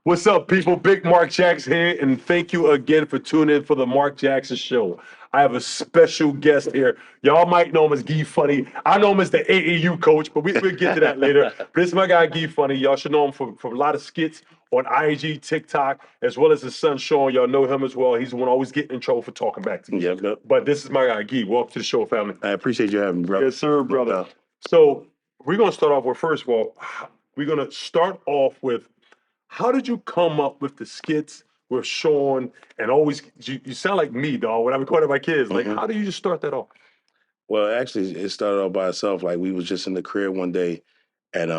What's up, people? Big Mark Jackson here, and thank you again for tuning in for the Mark Jackson Show. I have a special guest here. Y'all might know him as Ghee Funny. I know him as the AAU coach, but we'll get to that later. But this is my guy, Ghee Funny. Y'all should know him from a lot of skits on IG, TikTok, as well as his son, Sean. Y'all know him as well. He's the one always getting in trouble for talking back to me. Yep. But this is my guy, Ghee. Welcome to the show, family. I appreciate you having me, bro. Yes, sir, brother. So we're going to start off with, first of all, we're going to start off with, how did you come up with the skits with Sean and always, you sound like me, dog, when I'm recording my kids. Like, how do you just start that off? Well, actually, it started off by itself. Like, we was just in the crib one day, and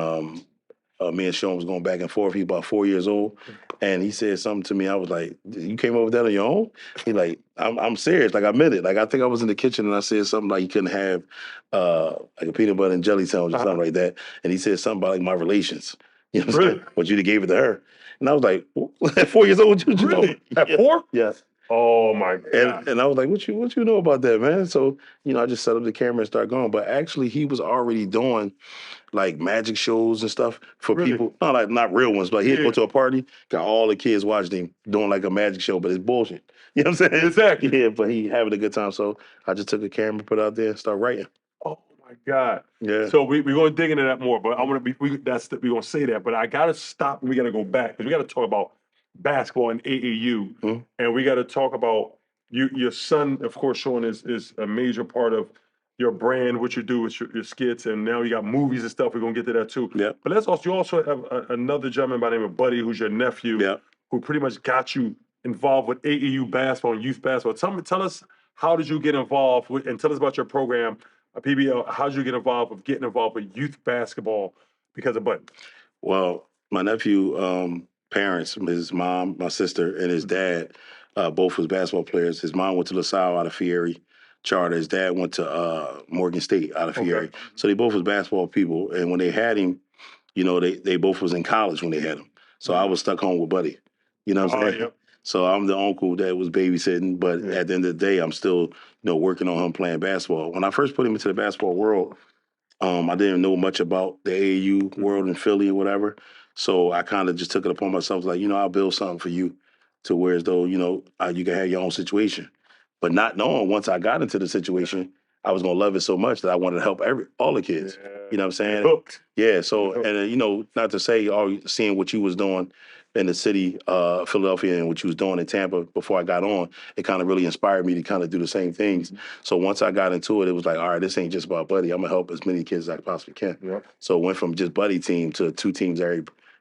me and Sean was going back and forth. He about 4 years old, and he said something to me. I was like, "You came up with that on your own?" He like, I'm serious. Like, I meant it. Like, I think I was in the kitchen and I said something like, "You couldn't have like a peanut butter and jelly sandwich or something like that." And he said something about like my relations. You know what I'm Really? saying? But you'd have gave it to her. And I was like, at 4 years old, you know? Really? At 4? Yeah. Oh my God. And I was like, what you know about that, man? So, I just set up the camera and start going. But actually, he was already doing like magic shows and stuff for Really? people. Not real ones, but he'd go to a party, got all the kids watching him doing like a magic show, but it's bullshit. You know what I'm saying? Exactly. Yeah, but he having a good time. So I just took a camera, put it out there, and start writing. Oh my God. Yeah. So we're going to dig into that more, but I want to be, we're going to say that, but I got to stop and we got to go back because we got to talk about basketball and AAU. And we got to talk about your son, of course, Sean, is a major part of your brand, what you do with your skits, and now you got movies and stuff. We're going to get to that too. Yeah. But you also have another gentleman by the name of Buddy, who's your nephew, Yeah. who pretty much got you involved with AAU basketball and youth basketball. Tell us, how did you get involved with, and tell us about your program, PBL. How did you get involved with getting involved with youth basketball because of Buddy? Well, my nephew, parents, his mom, my sister, and his dad, both was basketball players. His mom went to LaSalle out of Fieri charter. His dad went to Morgan State out of Fieri. Okay. So they both was basketball people. And when they had him, they both was in college when they had him. So I was stuck home with Buddy. You know what I'm saying? Yep. So I'm the uncle that was babysitting, but at the end of the day, I'm still, working on him playing basketball. When I first put him into the basketball world, I didn't know much about the AAU world in Philly or whatever. So I kind of just took it upon myself, like, I'll build something for you to where as though, you can have your own situation. But not knowing once I got into the situation, I was going to love it so much that I wanted to help all the kids. Yeah. You know what I'm saying? Hooked. Yeah. So, and not to say, seeing what you was doing in the city, Philadelphia, and what you was doing in Tampa before I got on, it kind of really inspired me to kind of do the same things. So once I got into it, it was like, all right, this ain't just about Buddy. I'm gonna help as many kids as I possibly can. Yep. So it went from just Buddy team to 2 teams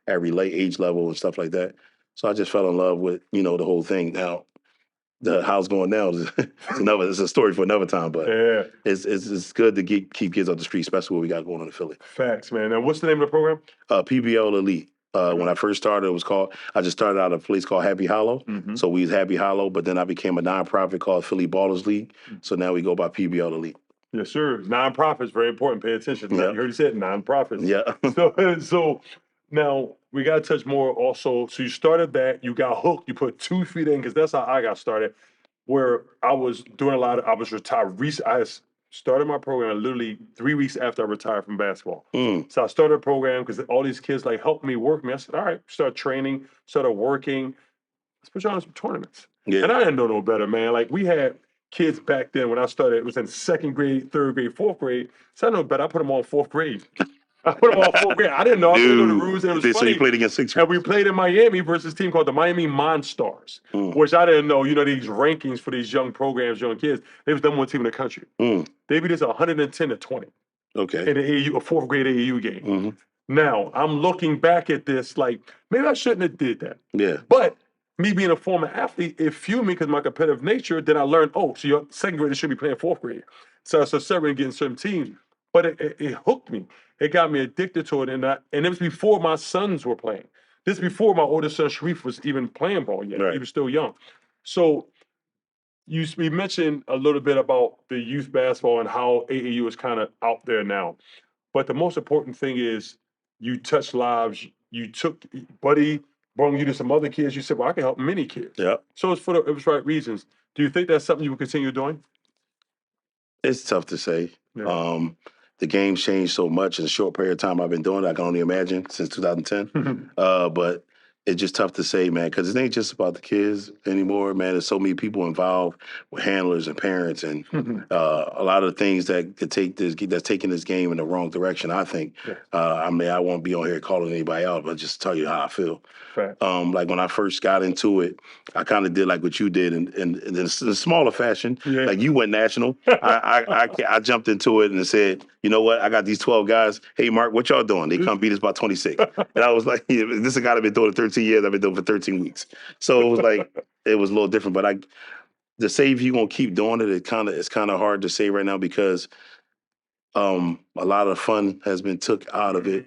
every late age level and stuff like that. So I just fell in love with, the whole thing. Now, how it's going now is it's a story for another time, but it's good to keep kids off the street, especially what we got going on in Philly. Facts, man. And what's the name of the program? PBL Elite. When I first started, I just started out at a place called Happy Hollow. So we was Happy Hollow, but then I became a nonprofit called Philly Ballers League. So now we go by PBL Elite. Yes, sir. Nonprofits, very important. Pay attention. Yep. You heard you said nonprofits. Yeah. So now we got to touch more also. So you started that, you got hooked, you put 2 feet in, because that's how I got started, where I was doing I was retired. I started my program literally 3 weeks after I retired from basketball. So I started a program because all these kids helped me work me. I said, all right, start training, started working. Let's put you on some tournaments. Yeah. And I didn't know no better, man. Like, we had kids back then when I started, it was in 2nd grade, 3rd grade, 4th grade. So I know better. I put them on 4th grade. I put them on 4th grade. I didn't know. I didn't know the rules. And it was So funny. you played against 6th And we played in Miami versus a team called the Miami Monstars, which I didn't know. These rankings for these young programs, young kids, they was the number 1 team in the country. They beat us 110 to 20. Okay. In the AAU, a 4th grade AAU game. Now, I'm looking back at this like, maybe I shouldn't have did that. Yeah. But me being a former athlete, it fueled me because my competitive nature. Then I learned, so your 2nd graders should be playing 4th grade. So 7th grade getting certain teams. But it hooked me. It got me addicted to it. And it was before my sons were playing. This before my oldest son, Sharif, was even playing ball yet. Right. He was still young. So we mentioned a little bit about the youth basketball and how AAU is kind of out there now. But the most important thing is you touch lives. You took Buddy, brought you to some other kids. You said, well, I can help many kids. Yeah. So it was right reasons. Do you think that's something you will continue doing? It's tough to say. Yeah. The game's changed so much in a short period of time I've been doing it. I can only imagine since 2010. But it's just tough to say, man, because it ain't just about the kids anymore, man. There's so many people involved with handlers and parents, and a lot of things that could take that's taking this game in the wrong direction. I think. Yes. I mean, I won't be on here calling anybody out, but just tell you how I feel. Fact. Like when I first got into it, I kind of did like what you did in a smaller fashion. Yeah. Like you went national. I jumped into it and said, you know what? I got these 12 guys. Hey, Mark, what y'all doing? They come beat us by 26. And I was like, yeah, this is a guy I've been doing it 13 years. I've been doing it for 13 weeks. So it was like, it was a little different. But to say if you're going to keep doing it, it's kind of hard to say right now because a lot of fun has been took out of it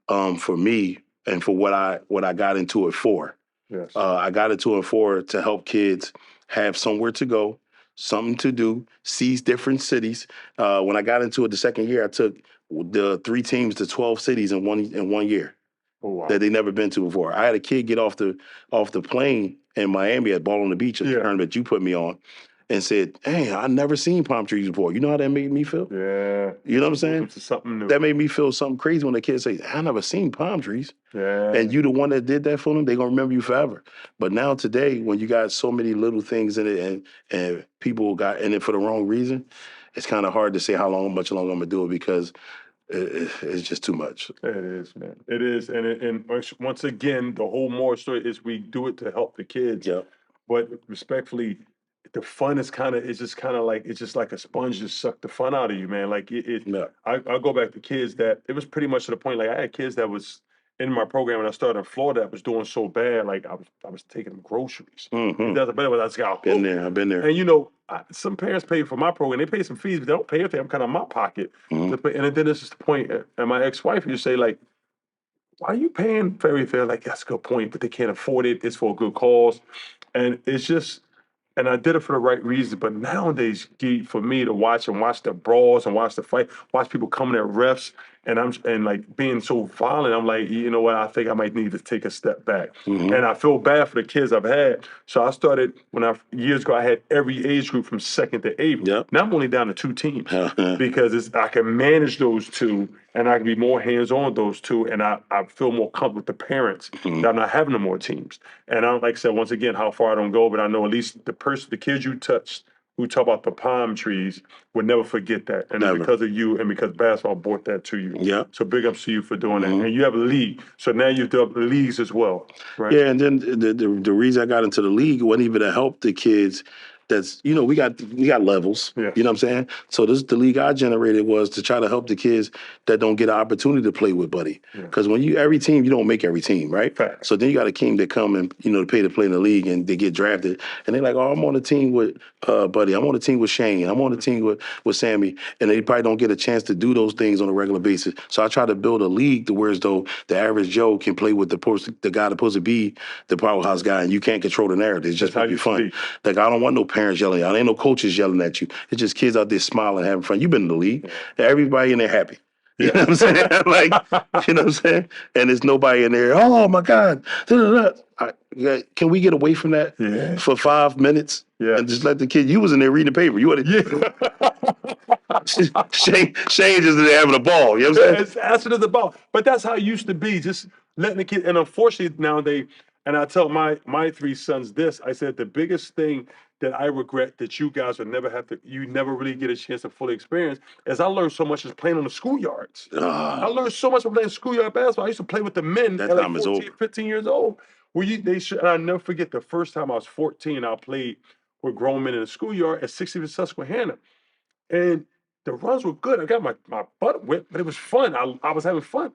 for me and for what I got into it for. Yes. I got into it for to help kids have somewhere to go, something to do, see different cities. When I got into it the second year, I took the 3 teams to 12 cities in one year. Oh, wow. That they never been to before. I had a kid get off the plane in Miami at Ball on the Beach, a tournament you put me on, and said, "Hey, I never seen palm trees before." You know how that made me feel? Yeah. You know what I'm saying? It's something new. That made me feel something crazy when the kids say, "I never seen palm trees." Yeah. And you the one that did that for them, they're gonna remember you forever. But now today, when you got so many little things in it and people got in it for the wrong reason, it's kind of hard to say much longer I'm gonna do it because it's just too much. It is, man. It is, and once again, the whole moral story is we do it to help the kids. Yeah. But respectfully, the fun is it's just like a sponge just suck the fun out of you, man. Like Yeah. I go back to kids that it was pretty much to the point. Like I had kids that was in my program when I started in Florida that was doing so bad. Like I was taking them groceries. Mm-hmm. It doesn't matter, but I just got Been there. I've been there. and you know, some parents pay for my program. They pay some fees, but they don't pay anything. I'm kind of in my pocket. Mm-hmm. And then this is the point. And my ex-wife used to say, like, why are you paying for everything? Like, that's a good point, but they can't afford it. It's for a good cause. And it's just, and I did it for the right reason. But nowadays, for me to watch the brawls and watch the fight, watch people coming at refs, and like being so violent, I'm like, you know what? I think I might need to take a step back. Mm-hmm. And I feel bad for the kids I've had. So I started years ago. I had every age group from 2nd to 8th. Yep. Now I'm only down to 2 teams because I can manage those 2, and I can be more hands-on with those 2, and I feel more comfortable with the parents that I'm not having no more teams. And I don't, like I said, once again, how far I don't go, but I know at least the kids you touched who talk about the palm trees would never forget that. And it's because of you and because basketball brought that to you. Yeah. So big ups to you for doing that. And you have a league. So now you've developed leagues as well, right? Yeah, and then the reason I got into the league wasn't even to help the kids. That's, you know, we got levels. Yes. You know what I'm saying? So the league I generated was to try to help the kids that don't get an opportunity to play with Buddy. Because when every team, you don't make every team, right? Fact. So then you got a team that come and, you know, pay to play in the league and they get drafted. And they're like, oh, I'm on a team with Buddy. I'm on a team with Shane. I'm on a team with Sammy. And they probably don't get a chance to do those things on a regular basis. So I try to build a league to where as though the average Joe can play with the guy that's supposed to be the powerhouse guy, and you can't control the narrative. It's just supposed to be fun. Like, I don't want no parents yelling out. Ain't no coaches yelling at you. It's just kids out there smiling, having fun. You've been in the league. Everybody in there happy. You know what I'm saying? Like, you know what I'm saying? And there's nobody in there, oh my God. Can we get away from that for 5 minutes? And just let the kid, you was in there reading the paper. You want Shane just in there having a ball. You know what I'm saying? It's asking of the ball. But that's how it used to be. Just letting the kid, and unfortunately nowadays, and I tell my 3 sons this, I said the biggest thing that I regret that you guys would you never really get a chance to fully experience is I learned so much just playing on the schoolyards. I learned so much from playing schoolyard basketball. I used to play with the men at like 14, 15 years old. And I'll never forget the first time I was 14, I played with grown men in the schoolyard at 60th Susquehanna. And the runs were good. I got my butt whipped, but it was fun. I was having fun.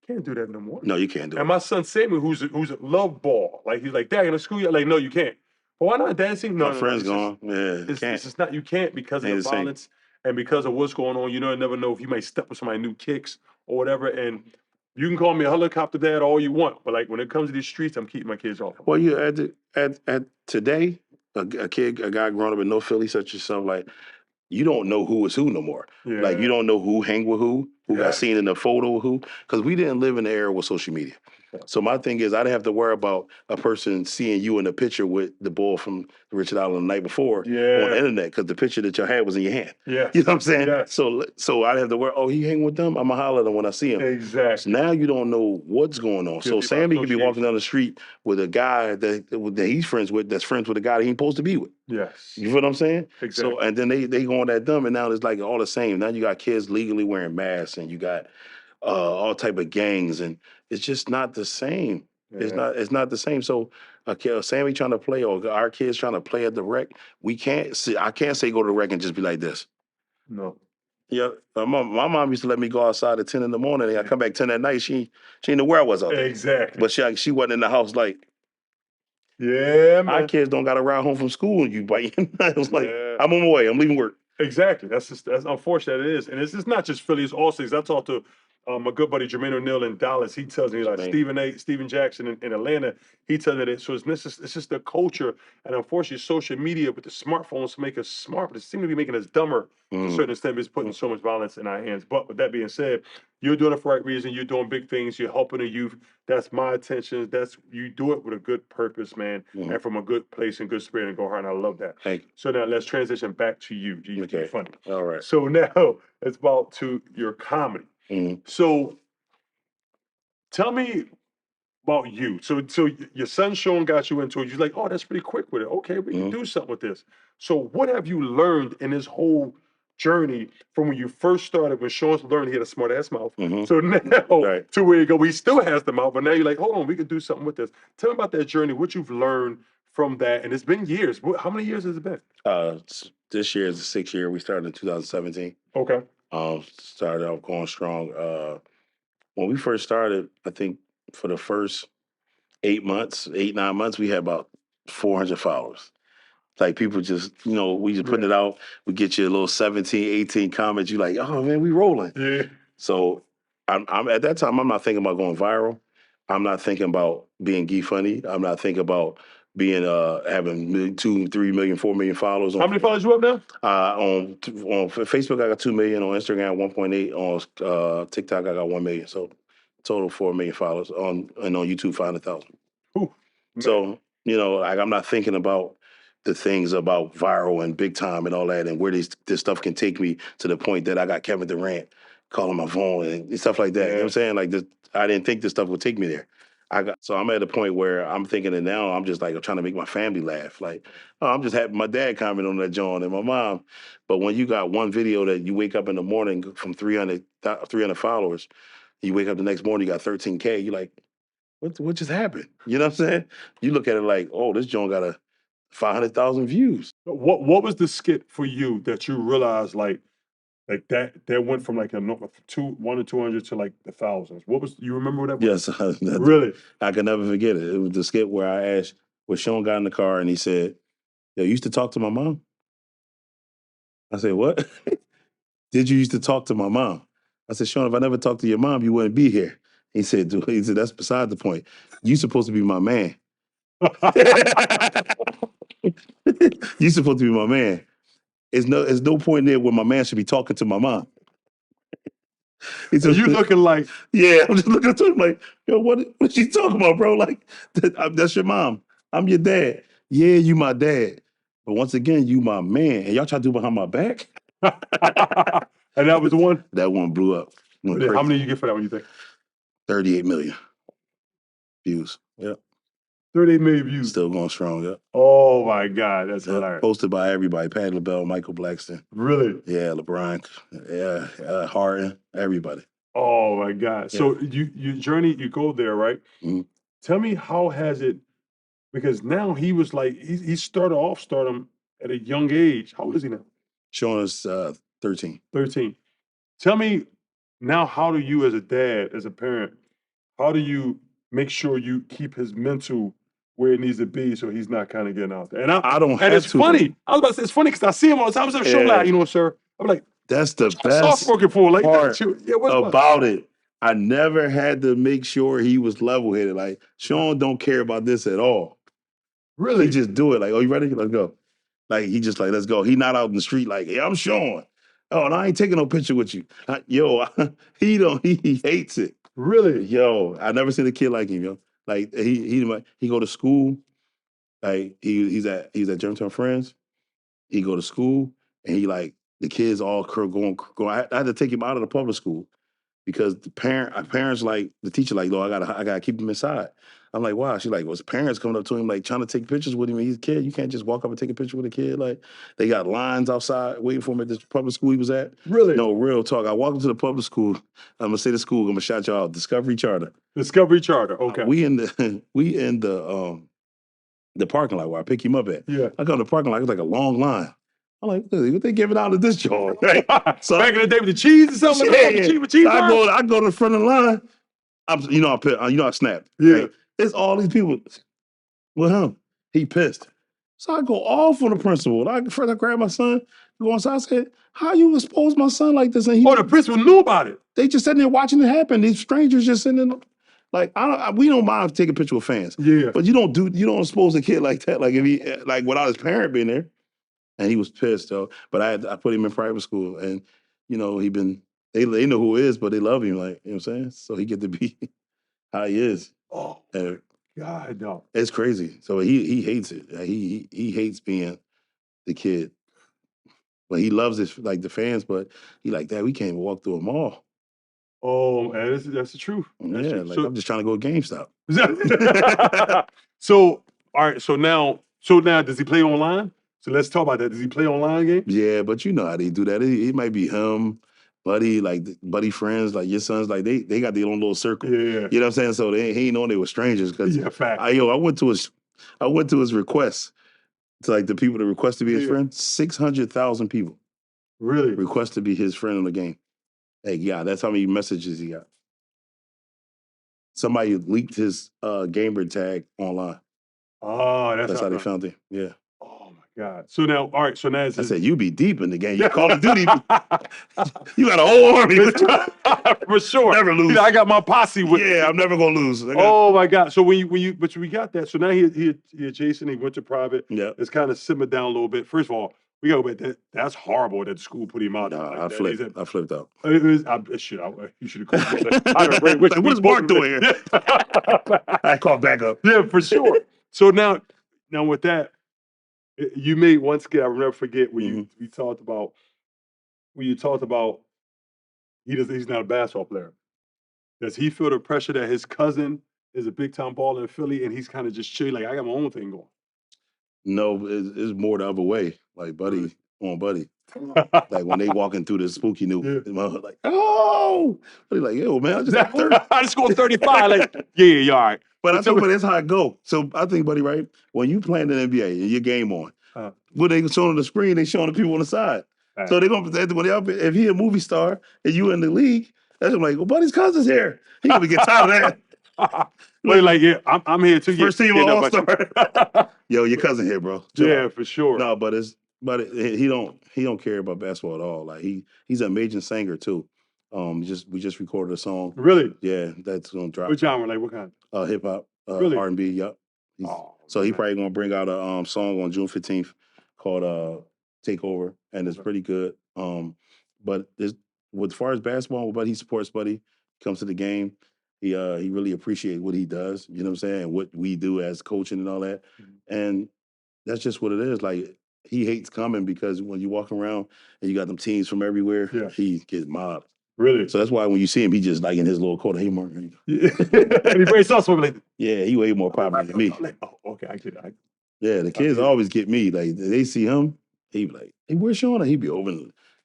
Can't do that no more. No, you can't do it. And my son Samuel, who's a love ball, like he's like, Dad, in the schoolyard, like, no, you can't. Well, why not dancing? No, my friend's gone. It's just not. You can't because of the violence and because of what's going on. You never know if you might step with somebody new kicks or whatever. And you can call me a helicopter dad all you want, but like when it comes to these streets, I'm keeping my kids off. Well, you at today, a guy growing up in North Philly, such as yourself, like, you don't know who is who no more. Like, you don't know who hang with who. who got seen in a photo, because we didn't live in the era with social media. So my thing is, I didn't have to worry about a person seeing you in a picture with the ball from Richard Island the night before on the internet, because the picture that you had was in your hand. Yeah. You know what I'm saying? Yes. So I didn't have to worry, oh, he hang with them? I'm going to holler at him when I see him. Exactly. So now you don't know what's going on. So Sammy could be walking down the street with a guy that he's friends with, that's friends with a guy that he ain't supposed to be with. Yes. You feel what I'm saying? Exactly. So, and then they go on that dumb, and now it's like all the same. Now you got kids legally wearing masks, and you got all type of gangs, and it's just not the same. Yeah. It's not the same. So Sammy trying to play, or our kids trying to play at the rec, I can't say go to the rec and just be like this. No. Yeah, my mom used to let me go outside at 10 in the morning, and I come back 10 at night. She didn't know where I was out there. Exactly. But she wasn't in the house like, yeah, man. Our kids don't got to ride home from school and you biting. I was like, I'm on my way. I'm leaving work. Exactly. That's unfortunate. It is, and it's not just Philly. It's all cities. I talked to my good buddy Jermaine O'Neal in Dallas. He tells me like Steven Jackson in Atlanta. He tells me that. So it's just the culture, and unfortunately, social media with the smartphones make us smart, but it seems to be making us dumber to a certain extent. It's putting so much violence in our hands. But with that being said, you're doing it for the right reason. You're doing big things. You're helping the youth. That's my attention. You do it with a good purpose, man, and from a good place and good spirit and go hard. And I love that. Thank you. So now let's transition back to you. Okay. Funny. All right. So now it's about to your comedy. So tell me about you. So your son Sean got you into it. You're like, oh, that's pretty quick with it. Okay, we can do something with this. So what have you learned in this whole journey from when you first started, when Sean learned he had a smart ass mouth? So now to where you go, he still has the mouth, but now you're like, hold on, we can do something with this. Tell me about that journey, what you've learned from that. And it's been years. How many years has it been? This year is the 6th year. We started in 2017. Okay. Started off going strong. When we first started, I think for the first 9 months, we had about 400 followers. Like people just, we just putting it out. We get you a little 17, 18 comments. You like, oh man, we rolling. Yeah. So I'm at that time, I'm not thinking about going viral. I'm not thinking about being Ghee funny. I'm not thinking about being having 2, 3 million, 4 million followers. How many followers you have now? On Facebook, I got 2 million. On Instagram, 1.8. On TikTok, I got 1 million. So total 4 million followers. And on YouTube, 500,000. So like I'm not thinking about the things about viral and big time and all that, and where this stuff can take me to the point that I got Kevin Durant calling my phone and stuff like that. You know what I'm saying? Like I didn't think this stuff would take me there. So I'm at a point where I'm thinking that now I'm just like, I'm trying to make my family laugh. Like, oh, I'm just happy my dad comment on that John and my mom. But when you got one video that you wake up in the morning from 300 followers, you wake up the next morning, you got 13K, you're like, what just happened? You know what I'm saying? You look at it like, oh, this John got 500,000 views. What was the skit for you that you realized like that went from like 1 to 200 to like the thousands? What was, you remember what that was? Yes. Really? I can never forget it. It was the skit where I asked, where Sean got in the car and he said, yo, you used to talk to my mom? I said, what? Did you used to talk to my mom? I said, Sean, if I never talked to your mom, you wouldn't be here. He said, that's beside the point. You supposed to be my man. You supposed to be my man. There's no point there where my man should be talking to my mom. So you looking like, yeah, I'm just looking at him like, yo, what is she talking about, bro? Like, that's your mom. I'm your dad. Yeah, you my dad. But once again, you my man. And y'all try to do behind my back? And that was the one? That one blew up. How many you get for that one, you think? 38 million views. Yep. 38 million views. Still going strong, yep. Oh my God, that's hilarious. Posted by everybody. Patti LaBelle, Michael Blackston. Really? Yeah, LeBron. Yeah, Harden, everybody. Oh my God. Yeah. So you journey, you go there, right? Tell me, how has it, because now he was like, he started off stardom at a young age. How old is he now? Sean is 13. 13. Tell me now, how do you as a dad, as a parent, how do you make sure you keep his mental where it needs to be so he's not kind of getting out there? And I don't have it's to. Funny. I was about to say, it's funny because I see him all the time. I was show like, sir. I'm like, that's the best soft-spoken for like part about it. I never had to make sure he was level-headed. Like, Sean don't care about this at all. Really? He just do it. Like, oh, you ready? Let's go. Like, he just like, let's go. He not out in the street like, hey, I'm Sean. Oh, no, I ain't taking no picture with you. He hates it. Really? Yo, I never seen a kid like him, yo. Like he go to school, like he's at Germantown Friends. He go to school and he like the kids all going. I had to take him out of the public school because our parents like the teacher like, no, I gotta keep him inside. I'm like, wow. She's like, well, his parents coming up to him like trying to take pictures with him. He's a kid. You can't just walk up and take a picture with a kid. Like they got lines outside waiting for him at this public school he was at. Really? No, real talk. I walked into the public school. I'm gonna say the school. I'm gonna shout y'all out. Discovery Charter. Discovery Charter. Okay. We in the parking lot where I pick him up at. Yeah. I come to the parking lot. It's like a long line. I'm like, what they giving out at this joint? Right? So back in the day with the cheese or something. So I go to the front of the line. I snapped. Yeah. Right? It's all these people with him. He pissed. So I go off on the principal. I grab my son, go inside. I said, how you expose my son like this? And the principal knew about it. They just sitting there watching it happen. These strangers just sitting there. Like we don't mind taking a picture with fans. Yeah. But you don't expose a kid like that. Like if he without his parent being there. And he was pissed though. But I put him in private school, and they know who he is, but they love him. Like you know what I'm saying. So he get to be how he is. Oh, God, no. It's crazy. So he hates it. He hates being the kid. But he loves it like the fans. But he like that. We can't even walk through a mall. Oh, man, that's the truth. That's yeah, true. like I'm just trying to go to GameStop. So all right. So now, does he play online? So let's talk about that. Does he play online games? Yeah, but you know how they do that. It might be him, buddy, like buddy friends, like your sons, like they got their own little circle. Yeah. You know what I'm saying? So he ain't know they were strangers because fact. I went to his request to like the people that request to be his friend. 600,000 people really request to be his friend on the game. Hey, yeah, that's how many messages he got. Somebody leaked his gamer tag online. Oh, that's how they found him. Yeah. Oh my God. So now, all right. So now I said, you be deep in the game. You Call of Duty. You got a whole army. For sure. Never lose. I got my posse with me. I'm never gonna lose. Oh my God. So when we got that. So now he Jason, he went to private. Yeah. It's kind of simmered down a little bit. First of all, we got to bet that's horrible that the school put him out. Nah, I flipped out. You should have called me. Like, what is Marc doing here? I called back up. Yeah, for sure. So now with that, you made one skit I will never forget when you talked about he's not a basketball player. Does he feel the pressure that his cousin is a big time baller in Philly and he's kind of just chill, like I got my own thing going? No, it's more the other way. Like buddy on buddy. Like when they walking through the spooky new, like, oh, but like, yo, man, I just got 30. I just scored 35. Like, yeah, all right. But I think that's how it go. So I think, buddy, right? When you playing the NBA and your game on, when they showing on the screen, they showing the people on the side. Right. So they're gonna if he a movie star and you in the league, that's like, well, buddy's cousin's here. He gonna get tired of that. like, yeah, I'm here too. First team All-Star. Yo, your cousin here, bro. Yeah, for sure. No, but he don't care about basketball at all. Like he's an amazing singer too. We just recorded a song. Really? Yeah, that's gonna drop. Which genre? Like what kind? Hip hop, really? R&B. Yep. So he probably gonna bring out a song on June 15th called Takeover, and it's pretty good. But as far as basketball, Buddy supports Buddy, comes to the game. He really appreciates what he does. You know what I'm saying? What we do as coaching and all that, and that's just what it is. Like he hates coming because when you walk around and you got them teams from everywhere, he gets mobbed. Really? So that's why when you see him, he just like in his little coat. Hey, Marc. Yeah. And he brings us like, yeah, he way more popular than me. Oh, okay, I get it. Yeah, the kids always get me. Like they see him, he be like, "Hey, where's Shauna?" He be over.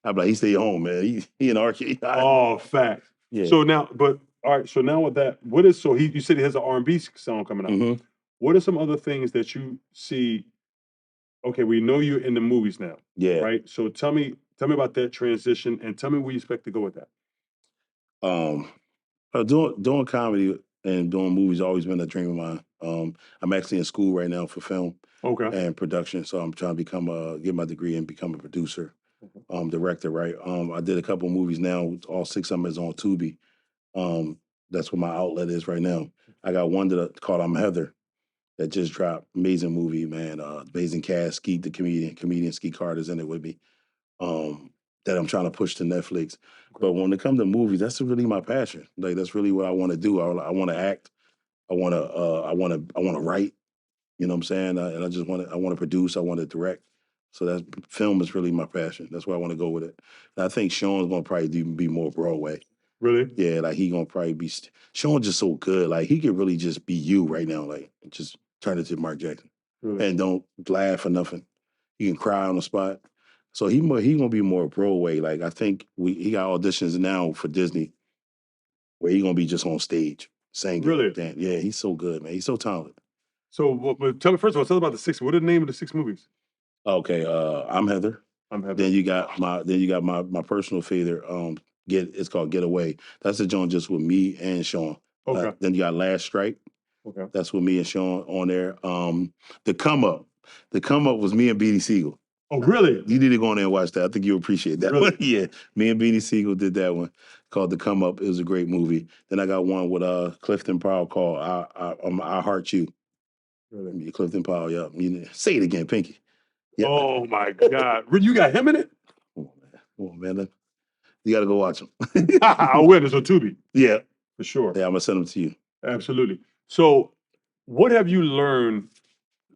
I be like, "He stay home, man. He in arcade." Oh, fact. Yeah. So now, but all right. So now with that, you said he has an R&B song coming out. Mm-hmm. What are some other things that you see? Okay, we know you're in the movies now. Yeah. Right. So tell me about that transition and tell me where you expect to go with that. Doing comedy and doing movies always been a dream of mine. I'm actually in school right now for film and production, so I'm trying to get my degree and become a producer, director. Right. I did a couple of movies now. All 6 of them is on Tubi. That's what my outlet is right now. I got one called I'm Heather that just dropped. Amazing movie, man. Amazing cast. Skeet the comedian Skeet Carter's in it with me. that I'm trying to push to Netflix. But when it comes to movies, that's really my passion. Like that's really what I want to do. I want to act. I want to write. You know what I'm saying? And I want to produce. I want to direct. So that film is really my passion. That's where I want to go with it. And I think Sean's gonna probably be more Broadway. Really? Yeah, like he gonna probably be. Sean's just so good. Like he could really just be you right now. Like just turn it to Mark Jackson Really? and don't laugh or nothing. He can cry on the spot. So he gonna be more Broadway. Like I think he got auditions now for Disney where he gonna be just on stage singing. Really? Damn, yeah, he's so good, man. He's so talented. So, tell me first of all, tell me about the 6. What are the name of the 6 movies? Okay, I'm Heather. I'm Heather. Then you got my personal favorite. It's called Get Away. That's the joint just with me and Sean. Okay. Then you got Last Strike. Okay. That's with me and Sean on there. The Come Up. The Come Up was me and Beanie Siegel. Oh, really? You need to go on there and watch that. I think you'll appreciate that Really? one. Yeah, me and Beanie Siegel did that one called The Come Up. It was a great movie. Then I got one with Clifton Powell called I Heart You. Really? Clifton Powell, yeah. Say it again, Pinky. Yeah. Oh my God! You got him in it? Come on, man. You got to go watch them. I'll win. It's on Tubi. Yeah. For sure. Yeah, I'm gonna send them to you. Absolutely. So, what have you learned?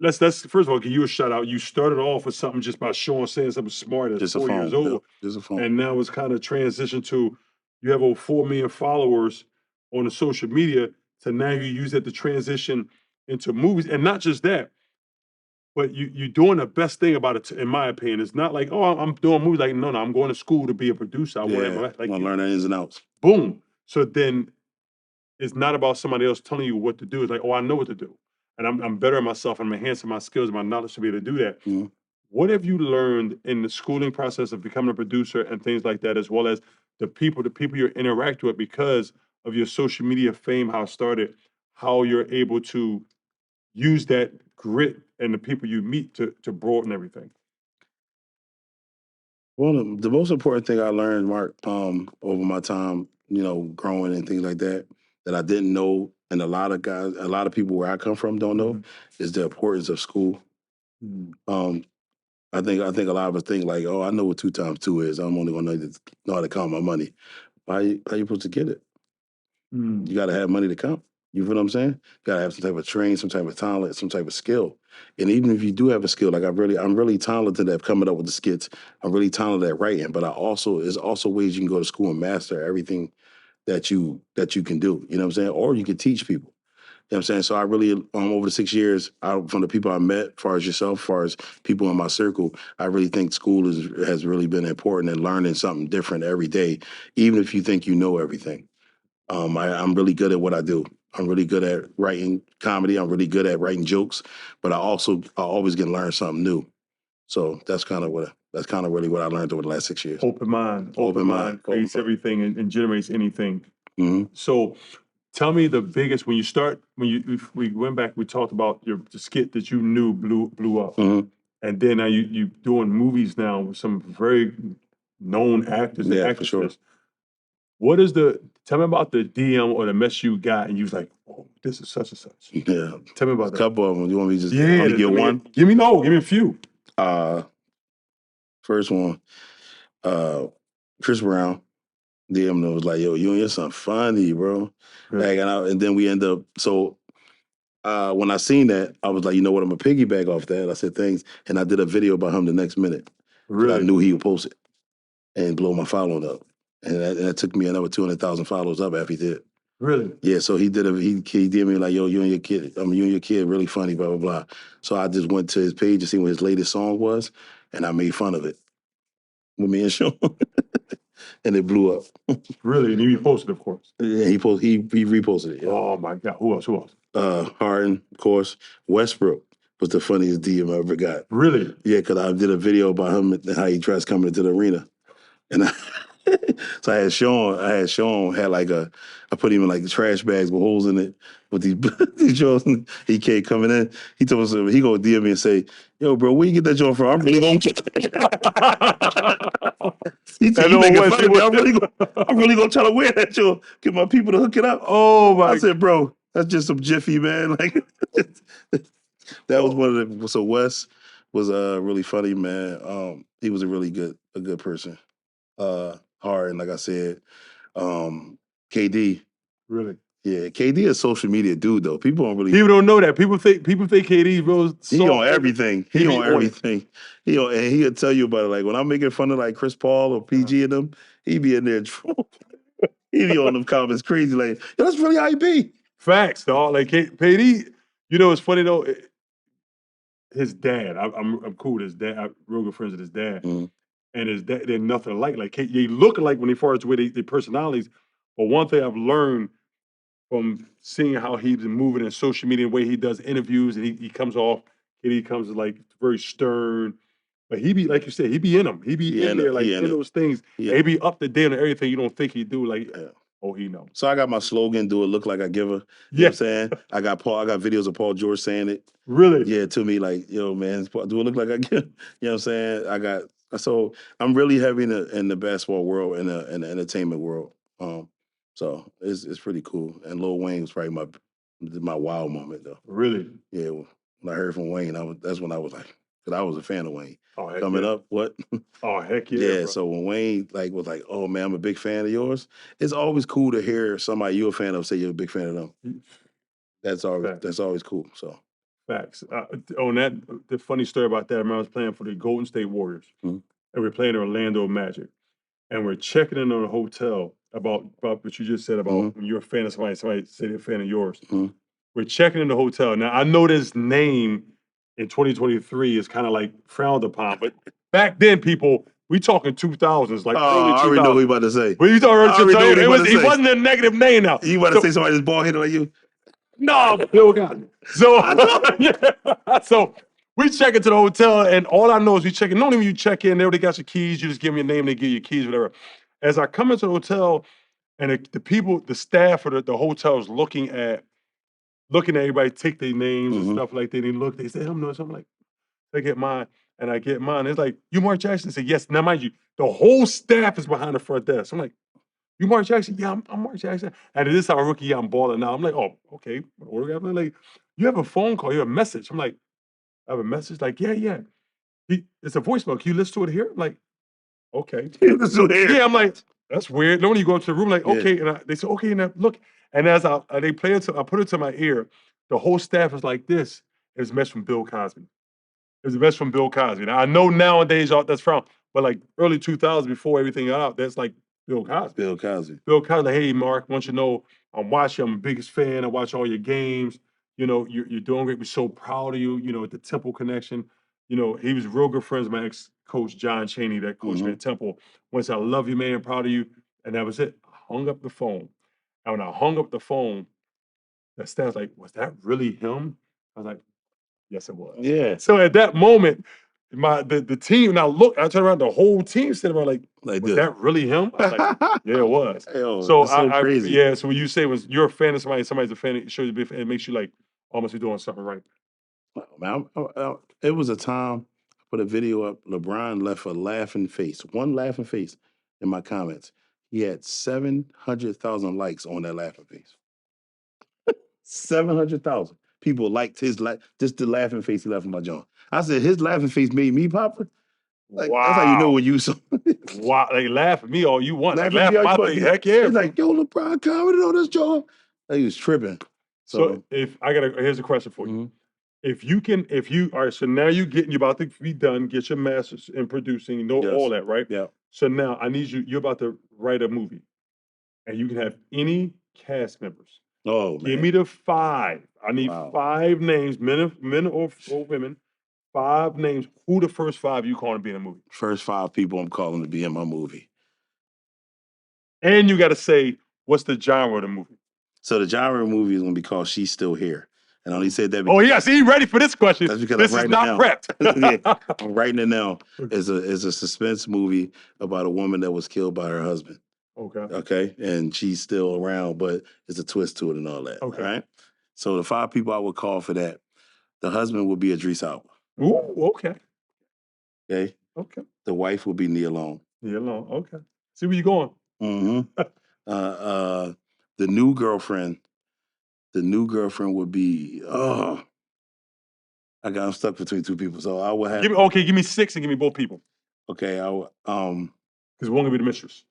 Let's first of all give you a shout out. You started off with something just by Sean saying something smart at Just a 4 years phone. old, Just a phone. and now it's kind of transitioned to you have over 4 million followers on the social media. So now you use that to transition into movies, and not just that, but you're doing the best thing about it, in my opinion. It's not like, oh, I'm doing movies. Like, no, I'm going to school to be a producer. I want Yeah, to like I learn the ins and outs. boom. So then it's not about somebody else telling you what to do. It's like, oh, I know what to do, and I'm better at myself. I'm enhancing my skills, my knowledge to be able to do that. Mhm. What have you learned in the schooling process of becoming a producer and things like that, as well as the people you interact with because of your social media fame, how it started, how you're able to use that grit and the people you meet to broaden everything? Well, the most important thing I learned, Mark, over my time, growing and things like that, that I didn't know, and a lot of people where I come from don't know, is the importance of school. Mhm. I think a lot of us think like, oh, I know what 2 times 2 is. I'm only gonna know how to count my money. How you supposed to get it? Mm. You got to have money to count. You feel what I'm saying? You got to have some type of training, some type of talent, some type of skill. And even if you do have a skill, like I'm really talented at coming up with the skits. I'm really talented at writing, but there's also ways you can go to school and master everything that you can do. You know what I'm saying? Or you can teach people. You know what I'm saying? So I really, over the 6 years, from the people I met, as far as yourself, as far as people in my circle, I really think school has really been important and learning something different every day, even if you think you know everything. I'm really good at what I do. I'm really good at writing comedy. I'm really good at writing jokes, but I always can learn something new. So that's kind of really what I learned over the last 6 years. Open mind. Open mind creates everything and generates anything. Mm-hmm. So tell me the biggest if we went back, we talked about the skit that you knew blew up. Mm-hmm. And then now you doing movies now with some very known actors and Yeah, for actresses. sure. What is tell me about the DM or the mess you got and you was like, oh, this is such and such. Yeah. Tell me about A that. couple of them. You want me to just Yeah, only get one? Give me a few. First one, Chris Brown. DM was like, yo, you and your son funny, bro. Really? Like, and then we end up, so when I seen that, I was like, you know what, I'm gonna piggyback off that. I said thanks. And I did a video about him the next minute. Because I Really? knew he would post it and blow my following up. And that took me another 200,000 followers up after he did. Really? Yeah, so he did me like, yo, you and your kid really funny, blah, blah, blah. So I just went to his page to see what his latest song was, and I made fun of it with me and Sean. And it blew up. Really? And he posted, of course. Yeah, he reposted it. Yeah. Oh my God. Who else? Harden, of course. Westbrook was the funniest DM I ever got. Really? Yeah, because I did a video about him and how he dressed coming into the arena. And so I had Sean had like I put him in like trash bags with holes in it with these joints. He came coming in. He told us he gonna DM me and say, "Yo, bro, where you get that joint from? I'm really gonna get He said, "You making fun of me? I'm really gonna try to wear that joint. Get my people to hook it up." Oh my! I said, "Bro, that's just some jiffy, man." Like that was one of the. So Wes was really funny, man. He was a good person. Harden, like I said. KD. Really? Yeah, KD is social media dude though. People don't really. People don't know that. People think KD real soft. He on everything. He be on everything. And he'll tell you about it. Like when I'm making fun of like Chris Paul or PG and them, he be in there. He be on them comments crazy. Like, yo, that's really how he be. Facts, dog. Like KD, you know, it's funny though. His dad, I'm cool with his dad. I'm real good friends with his dad. Mhm. And his dad, they're nothing alike. Like they look alike when they far as the way their personalities. But one thing I've learned from seeing how he's been moving in social media, the way he does interviews, and he comes off, and he comes like very stern. But he be like you said, he be in them. He be in there, like in those things. Yeah. He be up to date on everything you don't think he do. Like, Yeah. oh, he know. So I got my slogan, do it look like I give her. You know what I'm saying? I got videos of Paul George saying it. Really? Yeah, to me, like, yo, man, do it look like I give? You know what I'm saying? So I'm really heavy in the basketball world and the entertainment world. So it's pretty cool. And Lil Wayne was probably my wow moment though. Really? Yeah, when I heard from Wayne, that's when I was like, because I was a fan of Wayne. Oh, heck Coming yeah. up, what? Oh, heck yeah. Yeah, Bro. so when Wayne was like, "Oh man, I'm a big fan of yours," it's always cool to hear somebody you're a fan of say you're a big fan of them. That's always cool. So facts. On that, the funny story about that, I remember I was playing for the Golden State Warriors, and we're playing Orlando Magic, and we're checking in on a hotel about what you just said about when you're a fan of somebody say they're a fan of yours. We're checking in the hotel. Now I know this name in 2023 is kind of like frowned upon, but back then, people, we talking 2000s, like early 2000s. I already know what you about to say. But you talking early 2000s. He wasn't a negative name now. You want to say somebody that's bald headed like you? No, Bill got it. So, so we check into the hotel, and all I know is we check in. Not even you check in, they already got your keys. You just give me your name, they give you your keys, whatever. As I come into the hotel, and the people, the staff of the hotel is looking at everybody take their names and stuff like that. They look, they say, I'm no, so I'm like, they get mine, and I get mine. It's like, you Mark Jackson? I say, yes. Now, mind you, the whole staff is behind the front desk. I'm like, you Mark Jackson? Yeah, I'm Mark Jackson. And this is our rookie. Yeah, I'm balling now. I'm like, oh, okay. I'm like, you have a phone call, you have a message. I'm like, I have a message. Like, yeah. It's a voicemail. Can you listen to it here? I'm like, okay. Yeah, I'm like, that's weird. No, when you go up to the room, like, okay. And they say, okay, now look. And as they play it, I put it to my ear. The whole staff is like this. It's a message from Bill Cosby. It was the best from Bill Cosby. Now I know nowadays that's from, but like early 2000s before everything got out, that's like Bill Cosby. Bill Cosby. Bill Cosby, like, hey Mark, want you to know I'm watching. I'm the biggest fan. I watch all your games. You know, you're doing great. We're so proud of you. You know, at the Temple connection. You know, he was real good friends with my ex-coach John Chaney, that coached me at Temple. Once I love you, man, proud of you, and that was it. I hung up the phone. And when I hung up the phone, the staff's like, was that really him? I was like, yes, it was. Yeah. So at that moment, the team, and I turned around, the whole team sitting around like was that really him? I was like, yeah, it was. Yo, so so crazy. Yeah, so when you say was you're a fan of somebody's a fan, it shows you, it makes you like almost be doing something right. Man, it was a time I put a video up. LeBron left a laughing face, one laughing face in my comments. He had 700,000 likes on that laughing face. 700,000 people liked just the laughing face he left in my joint. I said his laughing face made me popular. Like, wow, that's how you know when you so. Wow, they laugh at me all you want. Laugh laugh at my thing. Heck yeah. He's like, yo, LeBron commented on this joint. Like, he was tripping. So if I here's a question for you. All right, so now you're about to be done, get your master's in producing, you know, all that, right? Yeah. So now I need you're about to write a movie, and you can have any cast members. Oh, man. Give me the 5. I need 5 names, men or women, 5 names. Who the first 5 you calling to be in a movie? First 5 people I'm calling to be in my movie. And you got to say, what's the genre of the movie? So the genre of the movie is going to be called She's Still Here. And I only said that because... Oh, yeah. See, ready for this question. That's because this is not prepped. Yeah, I'm writing it now. It's a suspense movie about a woman that was killed by her husband. Okay. And she's still around, but there's a twist to it and all that. Okay. All right. So the 5 people I would call for that, the husband would be Idris Elba. Ooh, okay. Okay. Okay. The wife would be Nia Long. Nia Long. Okay. See where you going. The new girlfriend would be I'm stuck between 2 people, so I would have. Give me 6 and give me both people. Okay, Because one gonna be the mistress.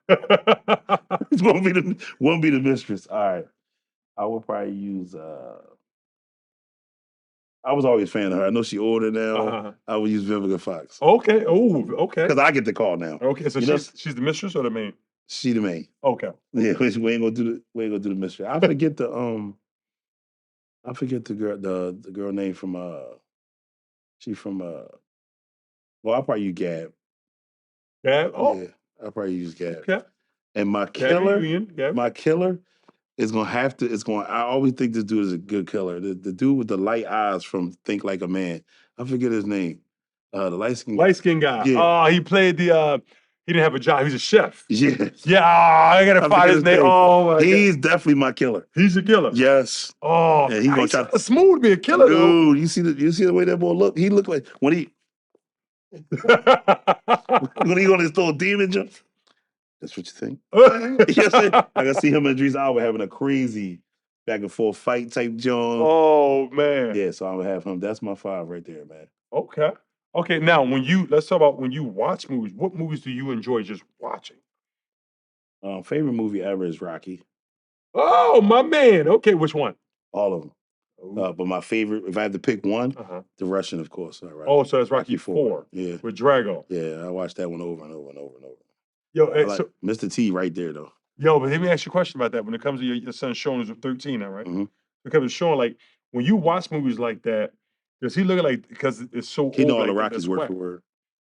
It won't be the mistress. All right. I will probably use I was always a fan of her. I know she's older now. Uh-huh. I would use Vivica Fox. Okay. Oh, okay. Because I get the call now. Okay. So You know? she's the mistress or the main? She the main. Okay. Yeah, we ain't gonna do the mystery. I forget the girl the girl name from she from well I'll probably use Gab. Yeah. Oh. Yeah, I'll probably use Gab. Okay. And my Gabby killer, Union. Yeah. my killer is gonna have to. It's going. I always think this dude is a good killer. The dude with the light eyes from Think Like a Man. I forget his name. The light skin. Light skinned guy. Yeah. Oh, he played the. He didn't have a job. He was a chef. Yeah. Yeah. I gotta find his name. Oh my god. He's definitely my killer. He's a killer. Yes. Oh, And he gonna try to smooth to be a killer though. Dude, you see the way that boy look? He looked like when he on his little demon jump. That's what you think? Yes, I can see him and Idris Alba having a crazy back and forth fight type joint. Oh man. Yeah, so I would have him. That's my 5 right there, man. Okay. Okay. Now, let's talk about when you watch movies. What movies do you enjoy just watching? Favorite movie ever is Rocky. Oh, my man. Okay, which one? All of them. But my favorite, if I had to pick one, the Russian, of course. Oh, so that's Rocky 4. Yeah. With Drago. Yeah, I watched that one over and over and over and over. Yo, I like Mr. T right there, though. Yo, but let me ask you a question about that. When it comes to your son Sean is 13 now, right? Mm-hmm. Because of Sean, like when you watch movies like that, does he look like because it's so he old? Know all like, the Rockies word for word.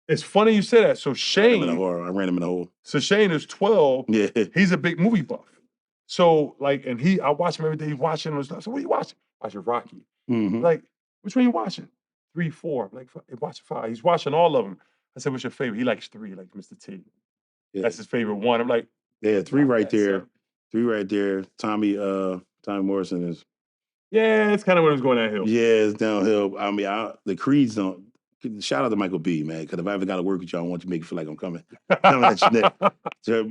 It's funny you say that. So Shane, I ran him in the hole. So Shane is 12. Yeah, he's a big movie buff. So like, and I watch him every day. He's watching and stuff. So what are you watching? Watching Rocky. Mm-hmm. Like, which one are you watching? 3, 4. Like, watching 5. He's watching all of them. I said, what's your favorite? He likes 3, like Mr. T. Yeah. That's his favorite one. I'm like, yeah, 3 right there. Son. 3 right there. Tommy Morrison is. Yeah, it's kind of when it was going downhill. Yeah, it's downhill. I mean, the Creeds don't. Shout out to Michael B, man, because if I ever got to work with you, I want you to make it feel like I'm coming at your neck. So,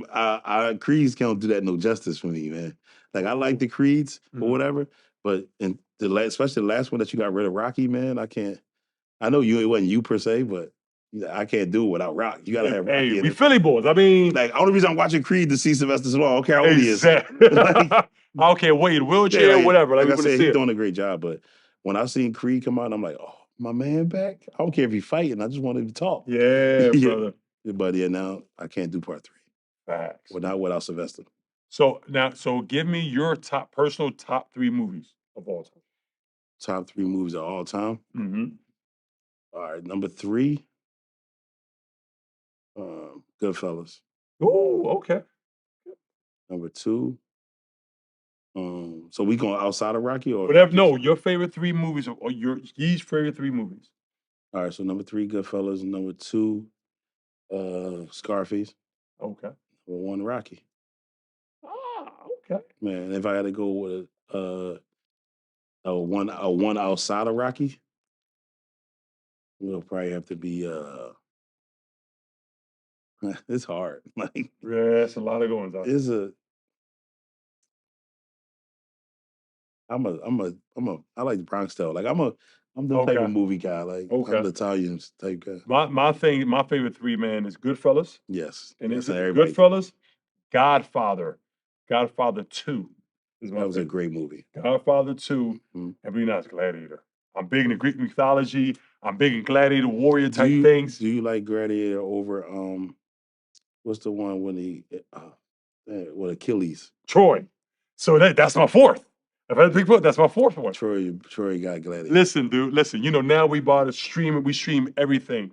Creeds can't do that no justice for me, man. Like, I like the Creeds or whatever, but especially the last one that you got rid of, Rocky, man, I can't. I know it wasn't you per se, but I can't do it without Rock. You got to have Rocky in we it. Philly boys. I mean, like, only reason I'm watching Creed to see Sylvester Stallone. I don't care how old he is. Like, I don't care, whether wheelchair or whatever. Like I said, he's doing a great job, but when I seen Creed come out, I'm like, oh, my man back. I don't care if he's fighting. I just want him to talk. Yeah, brother. But yeah, now I can't do part 3. Facts. Without Sylvester. So give me your personal top 3 movies of all time. Top 3 movies of all time? Mm-hmm. All right, number 3, Goodfellas. Oh, okay. Number 2, so we going outside of Rocky or whatever? No, your favorite 3 movies or Gee's favorite 3 movies. All right, so number 3, Goodfellas, and number 2, Scarface. Okay. Number 1, Rocky. Ah, okay. Man, if I had to go with a one outside of Rocky, it'll probably have to be it's hard. Like, yeah, it's a lot of going on. I like the Bronx style. Like I'm the type of movie guy. Like I'm the Italian type guy. My favorite 3, man, is Goodfellas. Yes. And it's Goodfellas, Godfather 2. That was a great movie. Godfather 2, and be nice, Gladiator. I'm big into Greek mythology. I'm big in Gladiator warrior type things. Do you like Gladiator over what's the one when with Achilles? Troy. So that's my 4th. If I had to pick one, that's my 4th one. Troy got Gladiator. Listen, dude. Listen. Now we bought a stream. We stream everything.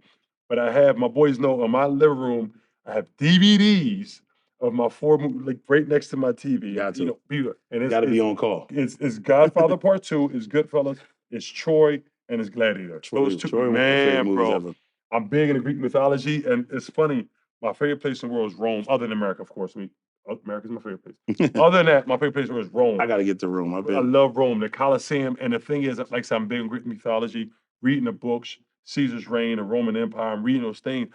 But I have, my boys know, on my living room, I have DVDs of my 4 movies, like right next to my TV. Got to. And it's got to be on call. It's Godfather Part 2. It's Goodfellas. It's Troy and it's Gladiator. Those 2, Troy, man, bro. Ever. I'm big into Greek mythology, and it's funny. My favorite place in the world is Rome, other than America, of course. America's my favorite place. Other than that, my favorite place in the world is Rome. I got to get to Rome. I love Rome, the Colosseum, and the thing is, like I said, I'm big in Greek mythology, reading the books, Caesar's reign, the Roman Empire. I'm reading those things.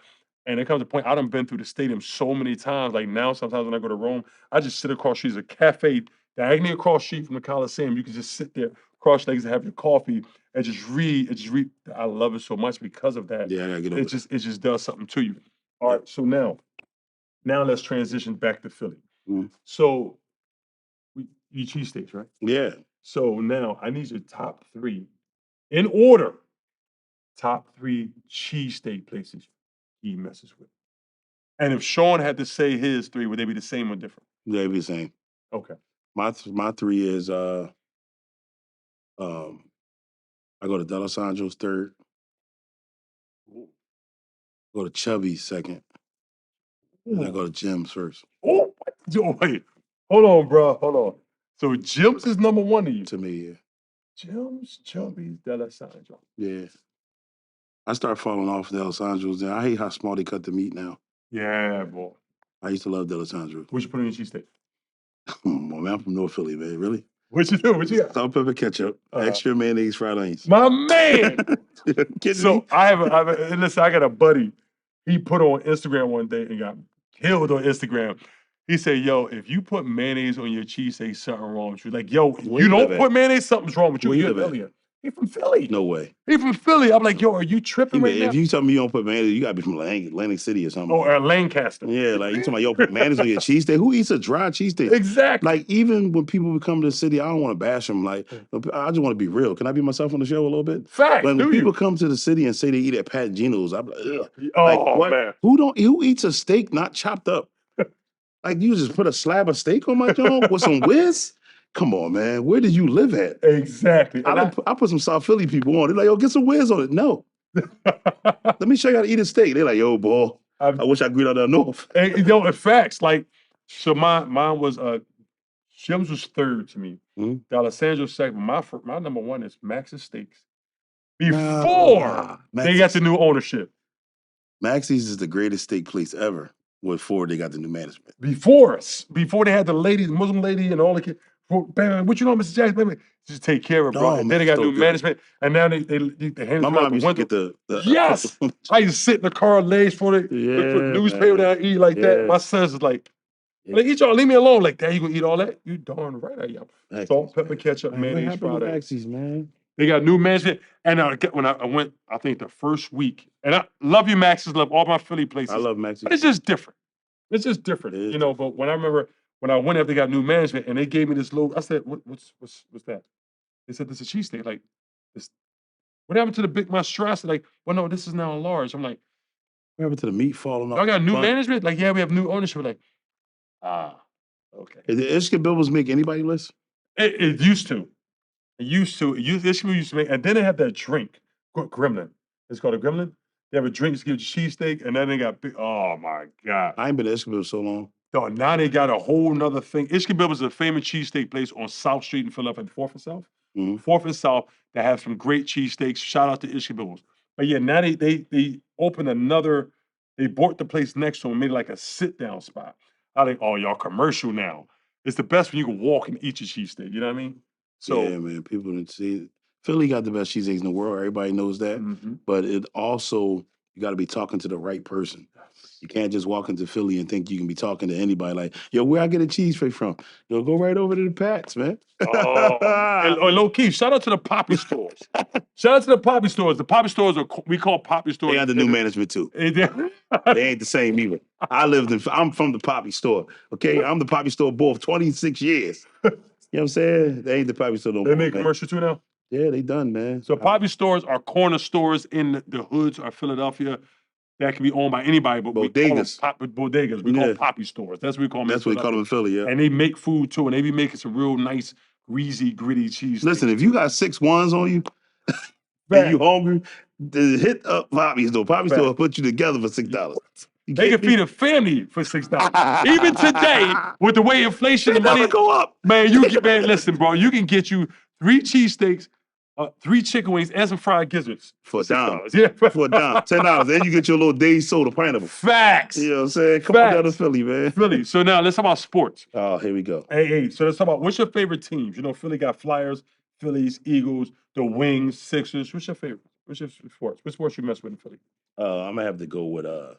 And it comes to a point, I done been through the stadium so many times. Like now, sometimes when I go to Rome, I just sit across the street. There's a cafe diagonally across the street from the Colosseum. You can just sit there, cross legs, and have your coffee and just read. I love it so much because of that. Yeah, I gotta get over it just does something to you. All right. So now let's transition back to Philly. Mhm. So we eat cheesesteaks, right? Yeah. So now I need your top three in order. Top three cheesesteak places he messes with. And if Sean had to say his three, would they be the same or different? They be the same. Okay. My three is I go to D'Alessandro's third, go to Chubby's second, and I go to Jim's first. Oh, wait. Hold on, bro. Hold on. So Jim's is number one to you. To me, yeah. Jim's, Chubby's, D'Alessandro. Yeah. I start falling off D'Alessandro's. I hate how small they cut the meat now. Yeah, boy. I used to love D'Alessandro's. What you put in your cheesesteak? Man, I'm from North Philly, man. Really? What you do? What you got? Salt, pepper, ketchup, extra mayonnaise, fried onions. My man. Kidding So me? I have and listen, I got a buddy. He put on Instagram one day and got killed on Instagram. He said, "Yo, if you put mayonnaise on your cheesesteak, something wrong with you." Like, yo, Where you you live don't at? put mayonnaise, something's wrong with you. Where you You're live at? alien. He from Philly. No way. He from Philly. I'm like, yo, are you tripping right now? If you tell me you don't put mayonnaise, you gotta be from Atlantic City or something. Or Lancaster. Yeah, like you talking about yo put mayonnaise on your cheesesteak. Who eats a dry cheesesteak? Exactly. Like even when people come to the city, I don't want to bash them. Like I just want to be real. Can I be myself on the show a little bit? Facts. Like when Do people you? come to the city and say they eat at Pat Gino's, I'm like, ugh. Oh Like what? man. Who eats a steak not chopped up? Like you just put a slab of steak on my joint with some whiz? Come on, man. Where did you live at? Exactly. And I put some South Philly people on. They're like, yo, get some whiz on it. No. Let me show you how to eat a steak. They're like, yo, boy, I wish I grew out there north. Yo, in facts, like, so mine was Jim's was third to me. Mhm. D'Alessandro's second. My number one is Max's Steaks. Before they got the new ownership. Maxie's is the greatest steak place ever. Before they got the new management. Before they had the lady, the Muslim lady, and all the kids. What you know, Mr. Jackson, baby? Just take care of it, bro. Oh, and man, then they got so new good. management, and now they hand My it mom out used to window. get the Yes, I used to sit in the car, legs for the newspaper man. that I eat like that. Yeah. My son's is like, Yeah. eat y'all, leave me alone. Like, Dad, you gonna eat all that? You darn right I am. Maxie's, Salt, pepper, man. ketchup, Man, what mayonnaise, happened with fried eggs. Maxie's, man? They got new management, and when I went, I think the first week, and I love you, Max's, love all my Philly places. I love Maxie's. But it's just different. It's just different, you know. But when I remember when I went up, they got new management, and they gave me this little. I said, "What's that?" They said, "This is a cheesesteak." Like, this. What happened to the big monstrosity? Like, well, no, this is now a large. I'm like, What happened to the meat falling off? y'all got new bun? management? Like, yeah, we have new ownership. Like, okay. Did the Ishka Bibbles make anybody list? It used to. It used to make, and then they had that drink, Gremlin. It's called a Gremlin. They have a drink to give you cheesesteak, and then they got big. Oh my god! I ain't been to Ishka Bibbles so long. So now they got a whole nother thing. Ishkabib is a famous cheesesteak place on South Street in Philadelphia, 4th and South. Mhm. 4th and South that have some great cheesesteaks. Shout out to Ishkabib's. But yeah, now they opened another. They bought the place next to them and made it like a sit down spot. I think, oh, y'all commercial now. It's the best when you can walk and eat your cheesesteak. You know what I mean? So yeah, man, people didn't see it. Philly got the best cheesesteaks in the world. Everybody knows that. Mhm. But it also, you got to be talking to the right person. You can't just walk into Philly and think you can be talking to anybody like, yo, where I get a cheesesteak from? Yo, go right over to the Pats, man. And low key, shout out to the Poppy stores. Shout out to the Poppy stores. The Poppy stores we call Poppy stores. They got the new management too. They ain't the same either. I'm from the Poppy store. Okay, I'm the Poppy store boy for 26 years. You know what I'm saying? They ain't the Poppy store no more. They make commercial too now. Yeah, they done, man. So Poppy stores are corner stores in the hoods of Philadelphia that can be owned by anybody, but bodegas. We call them bodegas. We call Poppy stores. That's what we call them. That's what we call them in Philly, yeah. And they make food too, and they be making some real nice, greasy, gritty cheese. Listen, if you got 6 ones on you and you hungry, hit up Poppy store. Poppy store will put you together for $6. They can feed a family for $6. Even today, with the way inflation and money go up, man, listen, bro, you can get you 3 cheesesteaks, 3 chicken wings, and some fried gizzards for a dime. Yeah, for a dime, $10. Then you get your little Dave's soda pineapple. Facts. You know what I'm saying? Come on down to Philly, man. Philly. So now let's talk about sports. Oh, here we go. Hey. So let's talk about what's your favorite teams? You know, Philly got Flyers, Phillies, Eagles, the Wings, Sixers. What's your favorite? What's your sports? What sports you mess with in Philly? I'm gonna have to go with the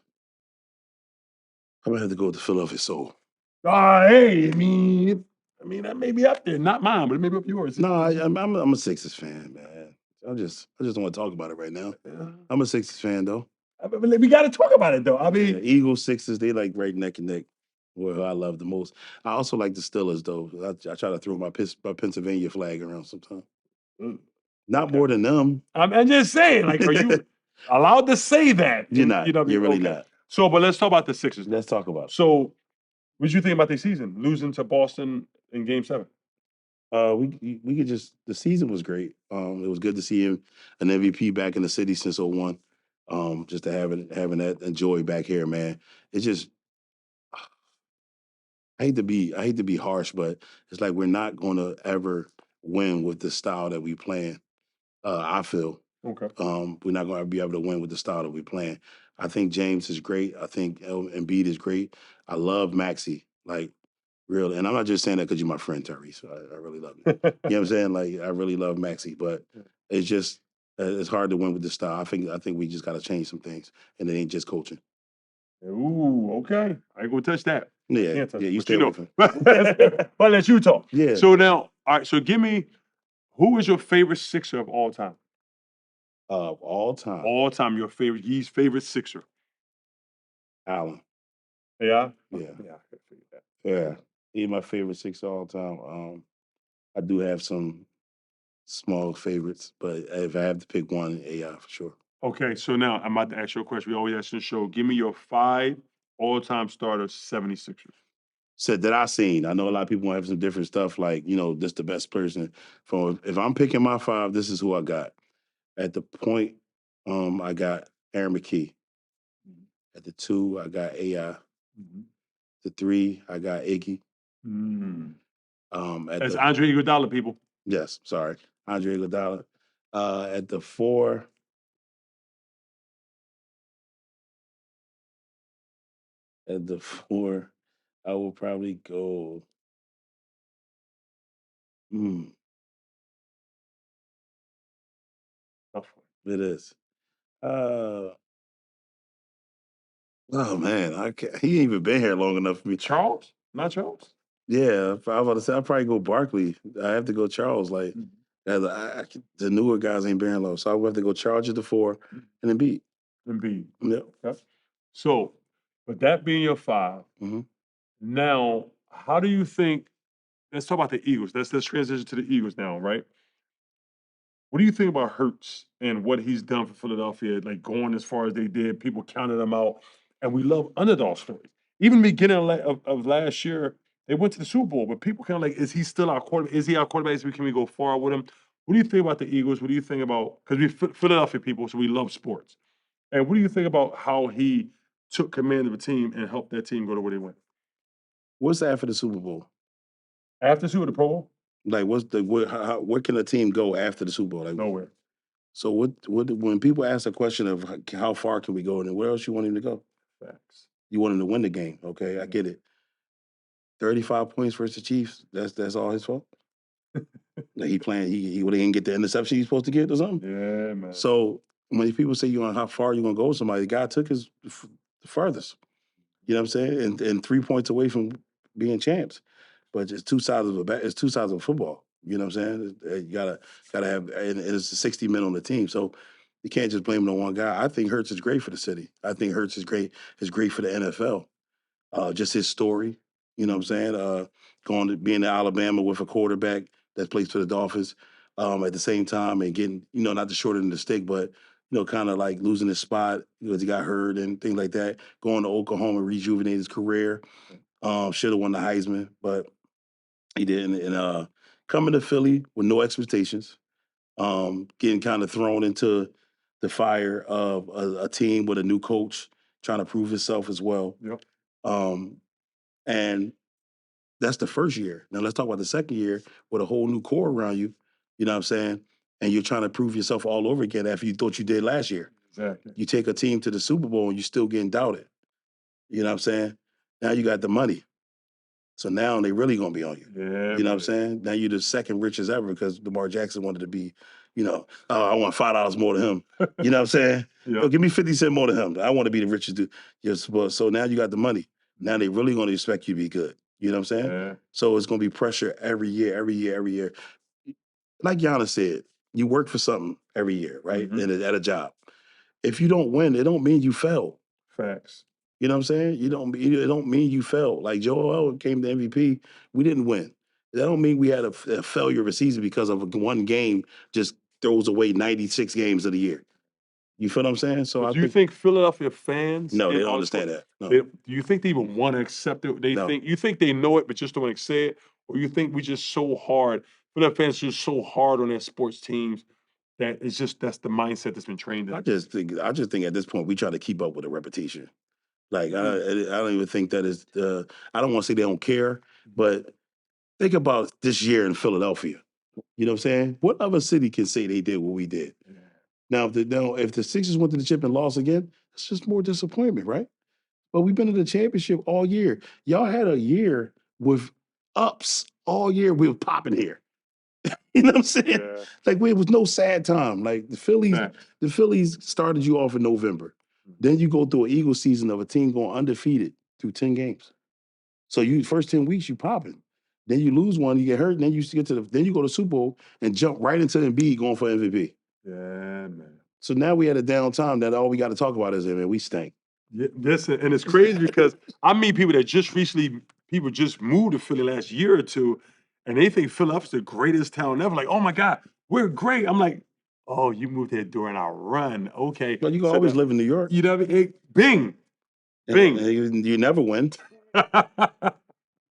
Philadelphia Soul. Hey, I mean that may be up there, not mine, but it may be up yours. No, I'm a Sixers fan, man. I just don't want to talk about it right now. Yeah. I'm a Sixers fan though. We got to talk about it though. I mean, Eagles, Sixers, they like right neck and neck. Well, I love the most. I also like the Steelers though. I try to throw my Pennsylvania flag around sometimes. Not more than them. I'm just saying, like, are you allowed to say that? You're not. You're really not. So, but let's talk about the Sixers. Let's talk about it. So, what did you think about the season? Losing to Boston in Game 7. We could just the season was great. It was good to see him an MVP back in the city since '01. Just to having that joy back here, man. It's just I hate to be harsh, but it's like we're not going to ever win with the style that we playing. I feel Okay. we're not going to be able to win with the style that we playing. I think James is great. I think Embiid is great. I love Maxey, like really, and I'm not just saying that because you're my friend, Tyrese. I really love you. You know what I'm saying? Like I really love Maxey, but it's just it's hard to win with the style. I think we just got to change some things, and it ain't just coaching. Ooh, okay. I ain't gonna touch that. Yeah, Touch yeah, it, you but stay away from. I'll let you talk. Yeah. So now, all right. So give me, who is your favorite Sixer of all time? All time. All time, your favorite. He's favorite Sixer. Allen. Yeah. Yeah. Yeah. I could figure that. Yeah. He's my favorite Sixer all time. I do have some small favorites, but if I have to pick one, AI for sure. Okay. So now I'm about to ask you a question. We always ask in the show. Give me your 5 all-time starters, 76ers. Said that I seen. I know a lot of people have some different stuff, like, this the best person. From if I'm picking my 5, this is who I got. At the point, I got Aaron McKee. At the 2, I got AI. The 3, I got Iggy. That's Andre Iguodala, people. Yes, sorry, Andre Iguodala. At the 4, I will probably go. It is. Oh man, I can't. He ain't even been here long enough for me. Charles, not Charles. Yeah, I was about to say I'll probably go Barkley. I have to go Charles. Like, the newer guys ain't been here long, so I will have to go Charles at the 4, and then beat. Yep. Okay. So, with that being your 5, now how do you think? Let's talk about the Eagles. Let's transition to the Eagles now, right? What do you think about Hurts and what he's done for Philadelphia? Like going as far as they did, people counted him out, and we love underdog stories. Even beginning of last year, they went to the Super Bowl, but people kind of like, is he still our quarterback? Is he our quarterback? Can we go far with him? What do you think about the Eagles? What do you think about, because we Philadelphia people, so we love sports. And what do you think about how he took command of a team and helped that team go to where they went? What's after the Super Bowl? After Super Bowl? Like, where can a team go after the Super Bowl? Like, nowhere. So what when people ask the question of how far can we go, and where else you want him to go? Facts. You want him to win the game, okay? I get it. 35 points versus the Chiefs. That's all his fault. Like he playing, he didn't get the interception he's supposed to get or something. Yeah, man. So when people say how far you gonna go with somebody, the guy took his the furthest. You know what I'm saying? And 3 points away from being champs. But it's two sides of a football. You know what I'm saying? You gotta have, and it's 60 men on the team. So you can't just blame it on one guy. I think Hurts is great for the city. I think Hurts is great for the NFL. Just his story, you know what I'm saying? Going to being in Alabama with a quarterback that plays for the Dolphins at the same time, and getting, not the short end of the stick, but, kind of like losing his spot because he got hurt and things like that. Going to Oklahoma, rejuvenate his career. Should have won the Heisman, but he didn't. And coming to Philly with no expectations, getting kind of thrown into the fire of a team with a new coach trying to prove himself as well. Yep. And that's the first year. Now let's talk about the second year with a whole new core around you. You know what I'm saying? And you're trying to prove yourself all over again after you thought you did last year. Exactly. You take a team to the Super Bowl and you're still getting doubted. You know what I'm saying? Now you got the money. So now they really gonna be on you. Yeah, you know what I'm saying? Now you're the second richest ever because Lamar Jackson wanted to be, I want $5 more than him. You know what I'm saying? Yep. Yo, give me 50 cents more than him. I want to be the richest dude. Yes, so now you got the money. Now they really gonna expect you to be good. You know what I'm saying? Yeah. So it's gonna be pressure every year. Like Giannis said, you work for something every year, right? Mhm. And at a job. if you don't win, it don't mean you failed. Facts. You know what I'm saying? It don't mean you failed. Like Joel came to MVP, we didn't win. That don't mean we had a failure of a season because of one game just throws away 96 games of the year. You feel what I'm saying? So But I do you think think Philadelphia fans no, they and don't all this, understand that. No, do you think they even want to accept it? They no. think you think they know it, but just don't want to say it, or you think we just so hard? Philadelphia fans just so hard on their sports teams that it's just that's the mindset that's been trained in. I just think at this point we try to keep up with a repetition. Like Hmm. I don't even think that is. I don't want to say they don't care, but think about this year in Philadelphia. You know what I'm saying? What other city can say they did what we did? Yeah. Now, if the Sixers went to the chip and lost again, it's just more disappointment, right? But we've been in the championship all year. Y'all had a year with ups all year. We were popping here. You know what I'm saying? Yeah. Like it was no sad time. Like Facts. the Phillies started you off in November. Then you go through an Eagle season of a team going undefeated through 10 games. So you first 10 weeks you popping. Then you lose one, you get hurt, and then you get to then you go to Super Bowl and jump right into Embiid going for MVP. Yeah, man. So now we had a down time that all we got to talk about is man, we stink. Yeah, this and it's crazy because I meet people that just recently people just moved to Philly last year or two, and they think Philadelphia's the greatest town ever. Like, oh my God, we're great. I'm like, oh, you moved here during our run. Okay. Well, you can So always that live in New York. you know what I mean? Bing, And bing. you never win.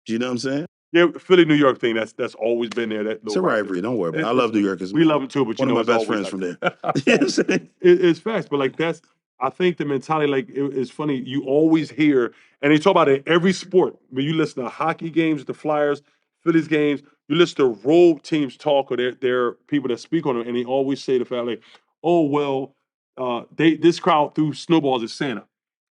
Do you know what I'm saying? Yeah, Philly, New York thing. That's always been there. That It's little a rivalry. rivalry. Don't worry about it. I love It's New Yorkers, we man. love them too, but you One of know my it's best always friends like from there. You know what I'm facts. saying? It's facts, but like that's I think the mentality like it's funny. You always hear and they talk about it in every sport. When you listen to hockey games, the Flyers, Phillies games, you listen to road teams talk or their people that speak on them, and they always say the fact like, oh well, they this crowd threw snowballs at Santa.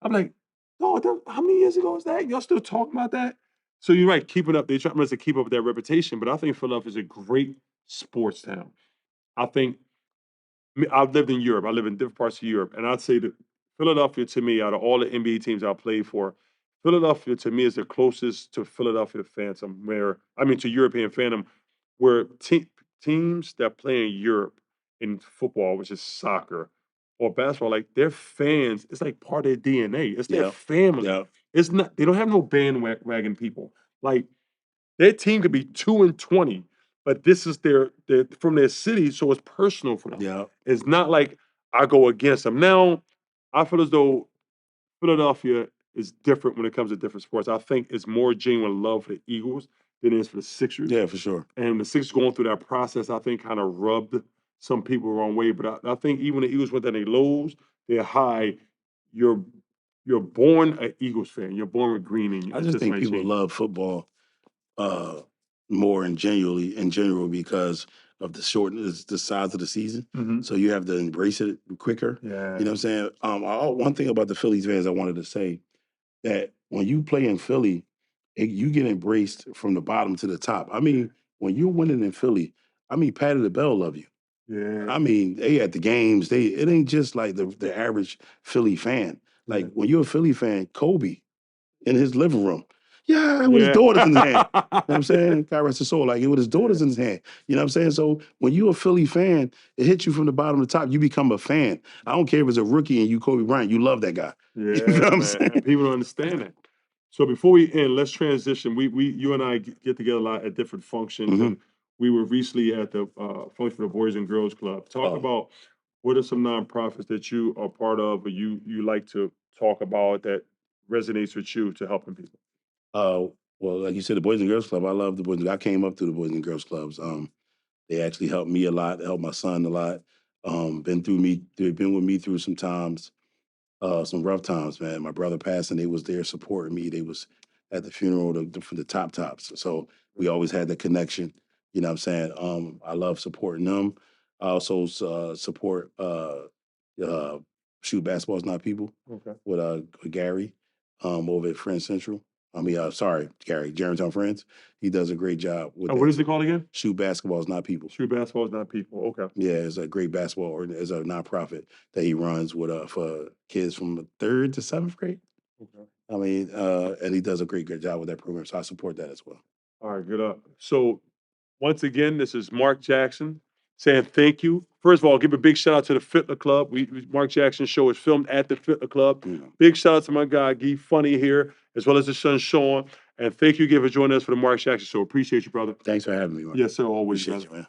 I'm like, no, how many years ago was that? Y'all still talking about that? So you're right, keeping up. They try to keep up with their reputation, but I think Philadelphia is a great sports town. I think I've lived in Europe. I live in different parts of Europe, and I'd say that Philadelphia to me, out of all the NBA teams I played for, Philadelphia to me is the closest to Philadelphia Phantom, where I mean to European Phantom, where teams that play in Europe in football, which is soccer or basketball, like their fans, it's like part of their DNA. It's their Yeah. family. Yeah. It's not. They don't have no bandwagon people. Like their team could be 2-20, but this is their from their city, so it's personal for them. Yeah. It's not like I go against them. Now, I feel as though Philadelphia is different when it comes to different sports. I think it's more genuine love for the Eagles than it is for the Sixers. Yeah, for sure. And the Sixers going through that process, I think, kind of rubbed some people the wrong way. But I think even the Eagles went down their lows, their high. You're you're born an Eagles fan. You're born with green in you. I It just just think might people change. love football uh, more in general because of the size of the season. Mhm. So you have to embrace it quicker. You know Yeah. what I'm saying? One thing about the Phillies fans I wanted to say that when you play in Philly, you get embraced from the bottom to the top. I mean, when you're winning in Philly, I mean, Patty LaBelle love you. Yeah. I mean, they at the games. It ain't just like the average Philly fan. Yeah. Like when you're a Philly fan, Kobe in his living room. Yeah, with his Yeah. daughters in his hand. You know what I'm Yeah. saying? God rest his soul. Like with his Yeah. daughters in his hand. You know what I'm saying? So when you're a Philly fan, it hits you from the bottom to the top. You become a fan. I don't care if it's a rookie and you Kobe Bryant. You love that guy. You know Yeah, what I'm man. And saying? people don't understand that. So before we end, let's transition. We you and I get together a lot at different functions, Hmm. and we were recently at the function for the Boys and Girls Club. Talk Oh, about what are some nonprofits that you are part of, or you like to talk about that resonates with you to helping people. uh, well, like you said, the Boys and Girls Club. I love the Boys. I came up through the Boys and Girls Clubs. They actually helped me a lot, helped my son a lot. They've been with me through some rough times, man. My brother passed, and they was there supporting me. They was at the funeral for the Top Tops. So we always had that connection. You know what I'm saying? I love supporting them. I also support uh, Shoot Basketball is Not People Okay. with Gary over at Friends Central. I mean, sorry, Gary, Germantown Friends. He does a great job with And what that is it too. called again? Shoot Basketball is Not People. True basketball is not people. Okay. Yeah, it's a great it's a nonprofit that he runs with for kids from third to seventh grade. Okay. I mean, and he does a great job with that program, so I support that as well. All right. Good up. So once again, this is Mark Jackson, saying thank you. First of all, give a big shout out to the Fitler Club. Mark Jackson's show is filmed at the Fitler Club. Big shout out to my guy, Ghee, funny here, as well as his son, Sean. And thank you again for joining us for the Mark Jackson Show. Appreciate you, brother. Thanks for having me, man. Yes, sir, always, Appreciate brother. you, man.